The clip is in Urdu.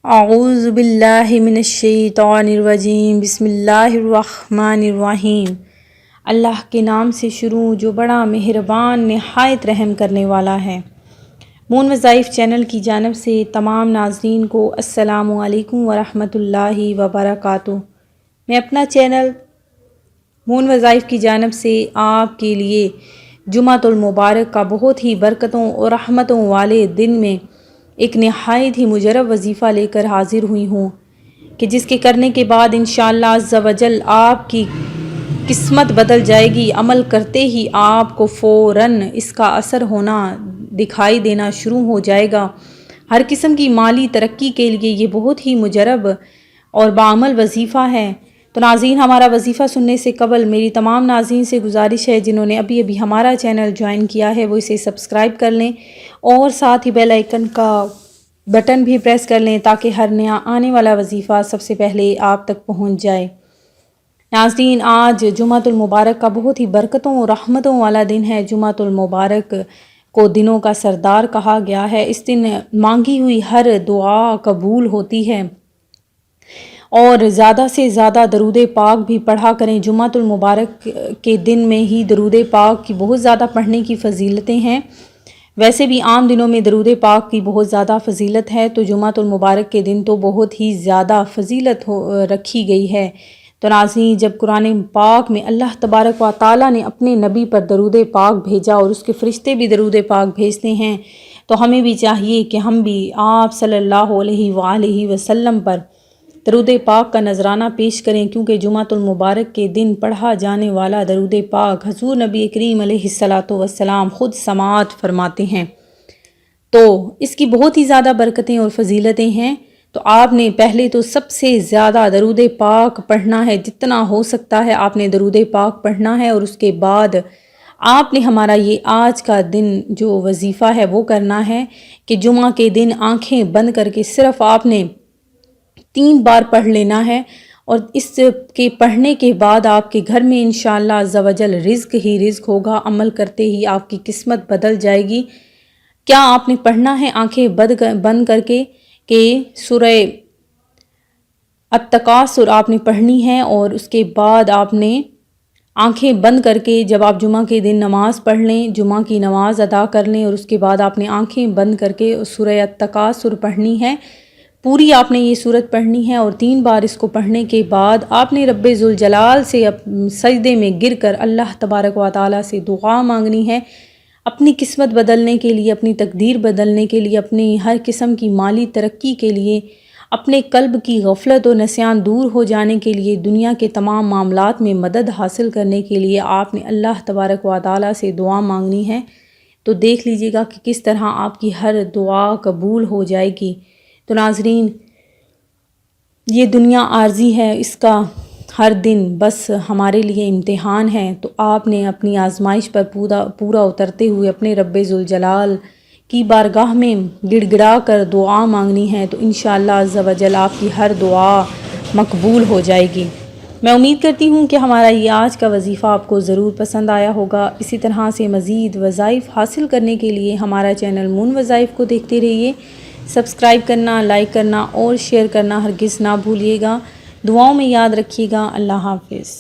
اعوذ باللہ من الشیطان الرجیم، بسم اللہ الرحمن الرحیم۔ اللہ کے نام سے شروع جو بڑا مہربان نہایت رحم کرنے والا ہے۔ مون وظائف چینل کی جانب سے تمام ناظرین کو السلام علیکم ورحمۃ اللہ وبرکاتہ۔ میں اپنا چینل مون وظائف کی جانب سے آپ کے لیے جمعۃ المبارک کا بہت ہی برکتوں اور رحمتوں والے دن میں ایک نہایت ہی مجرب وظیفہ لے کر حاضر ہوئی ہوں کہ جس کے کرنے کے بعد انشاءاللہ عز و جل آپ کی قسمت بدل جائے گی۔ عمل کرتے ہی آپ کو فوراً اس کا اثر ہونا دکھائی دینا شروع ہو جائے گا۔ ہر قسم کی مالی ترقی کے لیے یہ بہت ہی مجرب اور بعمل وظیفہ ہے۔ تو ناظرین، ہمارا وظیفہ سننے سے قبل میری تمام ناظرین سے گزارش ہے جنہوں نے ابھی ہمارا چینل جوائن کیا ہے وہ اسے سبسکرائب کر لیں اور ساتھ ہی بیل آئیکن کا بٹن بھی پریس کر لیں تاکہ ہر نیا آنے والا وظیفہ سب سے پہلے آپ تک پہنچ جائے۔ ناظرین، آج جمعۃ المبارک کا بہت ہی برکتوں اور رحمتوں والا دن ہے۔ جمعۃ المبارک کو دنوں کا سردار کہا گیا ہے۔ اس دن مانگی ہوئی ہر دعا قبول ہوتی ہے اور زیادہ سے زیادہ درود پاک بھی پڑھا کریں۔ جمعۃ المبارک کے دن میں ہی درود پاک کی بہت زیادہ پڑھنے کی فضیلتیں ہیں۔ ویسے بھی عام دنوں میں درود پاک کی بہت زیادہ فضیلت ہے، تو جمعۃ المبارک کے دن تو بہت ہی زیادہ فضیلت رکھی گئی ہے۔ تو ناظرین، جب قرآن پاک میں اللہ تبارک و تعالیٰ نے اپنے نبی پر درود پاک بھیجا اور اس کے فرشتے بھی درود پاک بھیجتے ہیں، تو ہمیں بھی چاہیے کہ ہم بھی آپ صلی اللہ علیہ وآلہ وسلم پر درود پاک کا نذرانہ پیش کریں، کیونکہ جمعۃ المبارک کے دن پڑھا جانے والا درود پاک حضور نبی کریم علیہ السلام خود سماعت فرماتے ہیں، تو اس کی بہت ہی زیادہ برکتیں اور فضیلتیں ہیں۔ تو آپ نے پہلے تو سب سے زیادہ درود پاک پڑھنا ہے، جتنا ہو سکتا ہے آپ نے درود پاک پڑھنا ہے، اور اس کے بعد آپ نے ہمارا یہ آج کا دن جو وظیفہ ہے وہ کرنا ہے کہ جمعہ کے دن آنکھیں بند کر کے صرف آپ نے 3 بار پڑھ لینا ہے، اور اس کے پڑھنے کے بعد آپ کے گھر میں انشاءاللہ عز و جل رزق ہی رزق ہوگا۔ عمل کرتے ہی آپ کی قسمت بدل جائے گی۔ کیا آپ نے پڑھنا ہے؟ آنکھیں بند کر کے کہ سورہ التکاثر آپ نے پڑھنی ہے، اور اس کے بعد آپ نے آنکھیں بند کر کے جب آپ جمعہ کے دن نماز پڑھ لیں، جمعہ کی نماز ادا کر لیں، اور اس کے بعد آپ نے آنکھیں بند کر کے سورہ التکاثر پڑھنی ہے۔ پوری آپ نے یہ سورت پڑھنی ہے، اور 3 بار اس کو پڑھنے کے بعد آپ نے رب ذوالجلال سے سجدے میں گر کر اللہ تبارک و تعالیٰ سے دعا مانگنی ہے، اپنی قسمت بدلنے کے لیے، اپنی تقدیر بدلنے کے لیے، اپنی ہر قسم کی مالی ترقی کے لیے، اپنے قلب کی غفلت و نسیان دور ہو جانے کے لیے، دنیا کے تمام معاملات میں مدد حاصل کرنے کے لیے آپ نے اللہ تبارک و تعالیٰ سے دعا مانگنی ہے۔ تو دیکھ لیجئے گا کہ کس طرح آپ کی ہر دعا قبول ہو جائے گی۔ تو ناظرین، یہ دنیا عارضی ہے، اس کا ہر دن بس ہمارے لیے امتحان ہے، تو آپ نے اپنی آزمائش پر پورا اترتے ہوئے اپنے رب ذوالجلال کی بارگاہ میں گڑ گڑا کر دعا مانگنی ہے، تو انشاءاللہ عز و جل آپ کی ہر دعا مقبول ہو جائے گی۔ میں امید کرتی ہوں کہ ہمارا یہ آج کا وظیفہ آپ کو ضرور پسند آیا ہوگا۔ اسی طرح سے مزید وظائف حاصل کرنے کے لیے ہمارا چینل مون وظائف کو دیکھتے رہیے۔ سبسکرائب کرنا، لائک کرنا اور شیئر کرنا ہرگز نہ بھولیے گا۔ دعاؤں میں یاد رکھیے گا۔ اللہ حافظ۔